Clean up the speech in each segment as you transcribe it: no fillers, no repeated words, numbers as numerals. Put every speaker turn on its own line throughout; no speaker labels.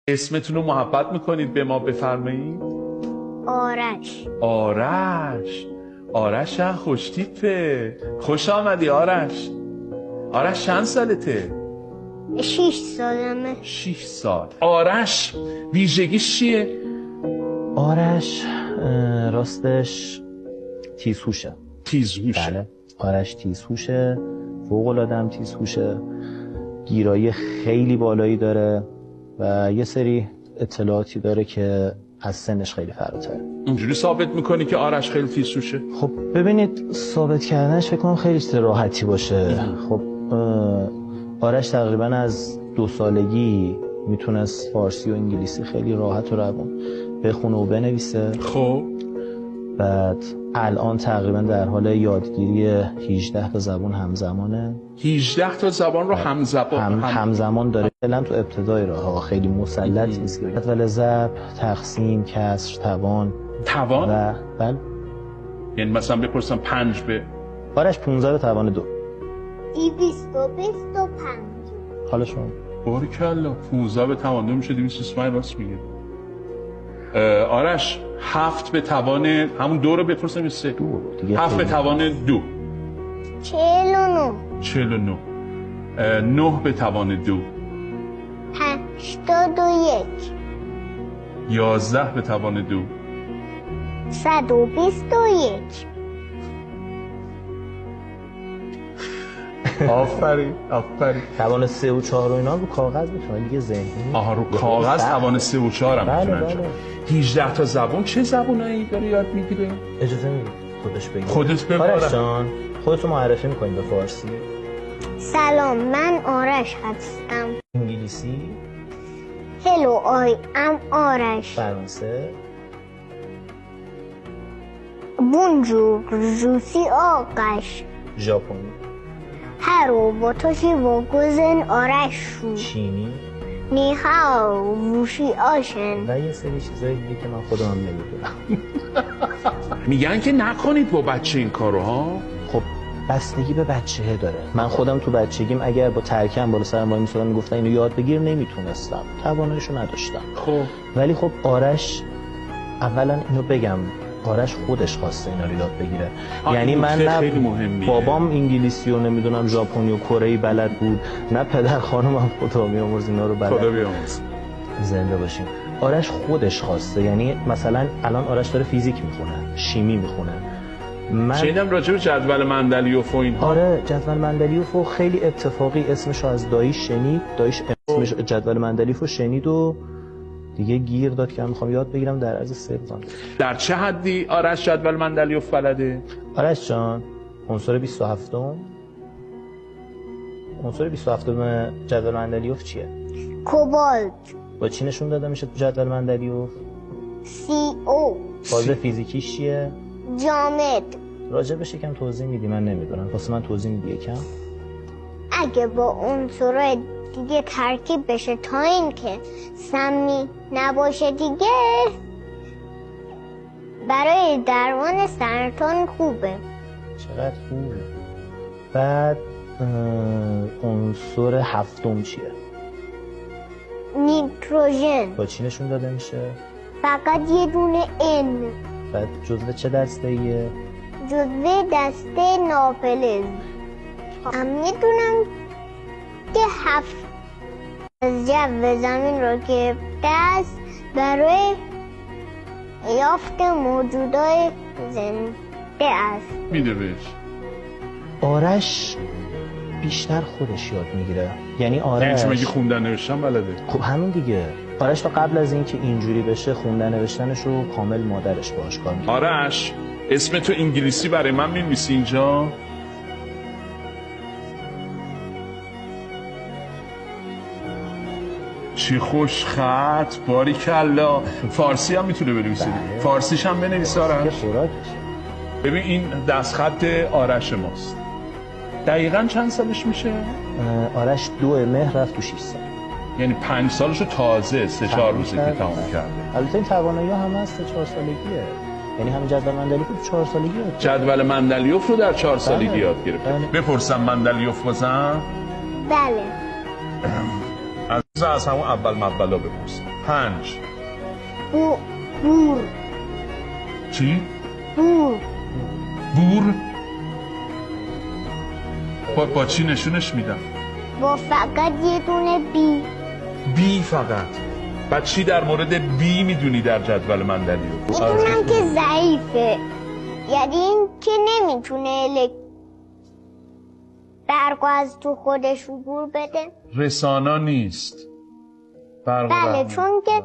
اسمتون رو محبت میکنید به ما بفرمایید؟
آرش.
آرش خوشتیپه. خوش آمدی آرش. آرش چند سالته؟
6 سالمه.
6 سال. آرش ویژگیش چیه؟
آرش راستش تیزهوشه. بله، آرش تیزهوشه، فوق‌العاده هم تیزهوشه، گیرایی خیلی بالایی داره و یه سری اطلاعاتی داره که از سنش خیلی فراتره.
اینجوری ثابت میکنی که آرش خیلی تیزهوشه؟
خب ببینید، ثابت کردنش فکر کنم خیلی چیز راحتی باشه. خب آرش تقریبا از 2 سالگی میتونست فارسی و انگلیسی خیلی راحت و روون بخونه و بنویسه.
خب
بعد الان تقریبا در حال یادگیری 18 تا زبان همزمانه.
18 تا زبان رو
همزمان داره. فعلا تو ابتدای راه، خیلی مسلط نیست. جدول ضرب، تقسیم، کسر، توان و بله.
یعنی مثلا بپرسم 5 به
آرش 15 به توان 2.
225.
حالا شما
باریکلا 15 به توان 2 میشه 225. راست میگه. آرش 7 به توان همون 2 رو بپرسم یا 3؟ 7 به توان 2
49.
49. 9 به توان 2
81.
11 به توان 2
121.
آفرین.
توان 3 و 4 و اینا رو کاغذ میتونه دیگه ذهنی.
آها، رو کاغذ توان 3 و 4 هم میتونه انجام. 18 تا زبان. چه زبونایی داره یاد میگیره؟
اجازه میدید خودش بگه.
خودت بگو.
آرش جان، خودتو معرفی میکنید به فارسی؟
سلام، من آرش هستم.
انگلیسی؟
Hello, I am آرش.
فرانسه؟
Bonjour, je suis آرش.
ژاپنی؟
هرو با توشی واگوزن آرش شو.
چینی؟
نیهاو ووشی آشن.
و یه سری چیزایی دیگه که من خودم هم نمیدونم.
میگن که نکنید با بچه این کارو ها.
خب بستگی به بچه‌ه داره. من خودم تو بچگیم اگر با ترکم بالا سرم وای می‌سادن میگفتن اینو یاد بگیر، نمیتونستم، تواناییشو نداشتم.
خب
ولی خب آرش، اولا اینو بگم، آرش خودش خواسته اینا رو یاد بگیره. یعنی من نه بابام انگلیسی و نمیدونم ژاپنی و کره‌ای بلد بود، نه پدر خانومم خدا بیامرز اینا رو بلد.
خدا بیامرز.
زنده باشیم. آرش خودش خواسته. یعنی مثلا الان آرش داره فیزیک میخونه، شیمی میخونه.
شنیدم راجع به جدول مندلیوف و اینها.
آره، جدول مندلیوف خیلی اتفاقی اسمشو از داییش شنید. داییش اسمش جدول مندلیوف شنید و دیگه گیر داد که من میخوام یاد بگیرم در عرض 3 روز.
در چه حدی آرش جدول مندلیوف بلده؟
آرش جان، عنصر 27م جدول مندلیوف چیه؟
کوبالت.
با چی نشون داده میشه تو جدول مندلیوف؟
CO.
فاز فیزیکیش چیه؟
جامد.
راجبش یکم توضیح میدی؟ من نمیدونم، واسه من توضیح میدی یکم؟
اگه با عنصرهای دیگه ترکیب بشه تا اینکه سمی نباشه دیگه برای درمان سرطان خوبه.
چقدر خوبه. بعد عنصر 7م چیه؟
نیتروژن.
با چی نشون داده میشه؟
فقط یه دونه N.
بعد جزو چه دسته‌ایه؟
جزو دسته ناپلز. هم میدونم که 7 از جو زمین رو گرفته است برای یافت موجودات زنده است.
میده بهش.
آرش بیشتر خودش یاد میگیره. یعنی آرش
مگه خوندن نوشتن بلده؟
خب همین دیگه. آرش تا قبل از اینکه اینجوری بشه خوندن نوشتنش رو کامل مادرش باهاش کار می‌کنه.
آرش اسم تو انگلیسی برای من می‌نویسی اینجا؟ چی خوش خط، باریکلا. فارسی هم میتونه بنویسه. فارسیش هم بنویسه آرش. ببین این دستخط آرش ماست. دقیقاً چند سالش میشه؟
آرش 2 مهر رفت تو 6 سال.
یعنی 5 سالشو تازه 3-4 روزه که تمام کرده.
البته این توانایی همه از 3-4 سالگیه. یعنی همین جدول مندلیوف رو 4 سالگی یاد.
جدول مندلیوف رو در 4 سالگی یاد گرفت. بپرسم مندلیوف بازم؟
بله.
از از همون اول مبلا بپرس. 5
بور
چی؟
بور
بور؟ با چی نشونش میدم؟
با فقط یه دونه بی.
بی فقط. بعد چی در مورد بی میدونی در جدول مندلی رو؟
میدونم که ضعیفه، یعنی این که نمیتونه برق از تو خودش عبور بده.
رسانا نیست.
بله، چون که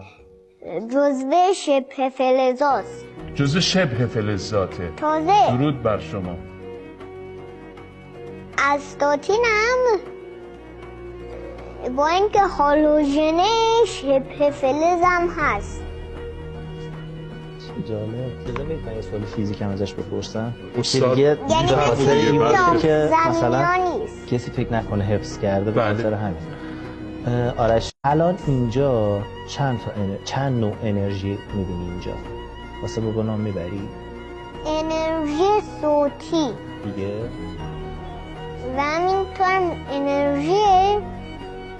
جزوه شبه فلزاست.
جزء شبه فلزاته.
تازه
درود بر شما.
استاتین هم با اینکه هالوژنه شبه فلز هم هست.
جالب. بذار من یه سوال فیزیک هم ازش بپرسم.
استاد
یعنی
یعنی
خاطر این باشه که مثلا
زمینی نیست.
کسی فکر نکنه حفظ کرده به
بله.
خاطر همین. آرش الان اینجا چند نوع انرژی می‌بینی اینجا؟ واسه بابا نام میبری؟
انرژی صوتی
دیگه
و همینطور انرژی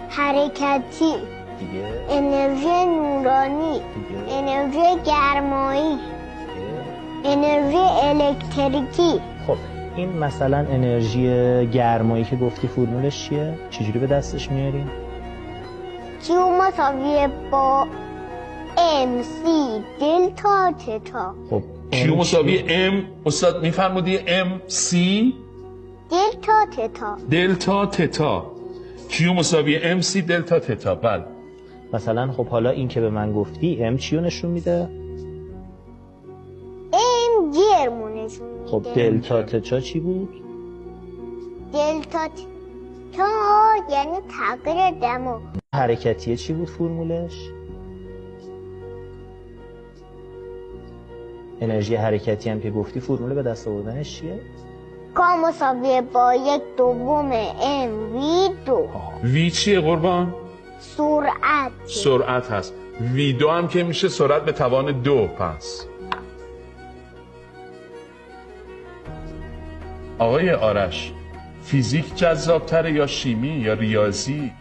حرکتی،
دیگه
انرژی نورانی،
دیگه
انرژی گرمایی،
دیگه.
انرژی الکتریکی.
خب این مثلا انرژی گرمایی که گفتی فرمولش چیه؟ چجوری به دستش میاریم؟
کیو مساویه با MC دلتا تتا.
خب
کیو مساوی ام. استاد میفرمودی ام سی
دلتا تتا.
دلتا تتا. کیو مساوی ام سی دلتا تتا. بله.
مثلا خب حالا این که به من گفتی ام چیو نشون میده؟
ام گرمو نشون میده.
خب دلتا تتا چی بود؟
دلتا تتا یعنی تغییر دما.
حرکتیه چی بود فرمولش؟ انرژی حرکتی هم که گفتی فرمول به دست آوردنش چیه؟
کا مساویه با 1/2 ام وی 2.
وی چیه قربان؟
سرعت.
سرعت هست. وی 2 هم که میشه سرعت به توان 2. پس آقای آرش، فیزیک جذابتره یا شیمی یا ریاضی؟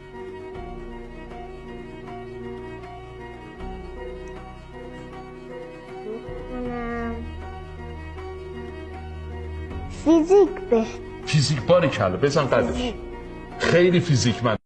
فیزیک به
فیزیک. باریکلا بزن قدش. خیلی فیزیک من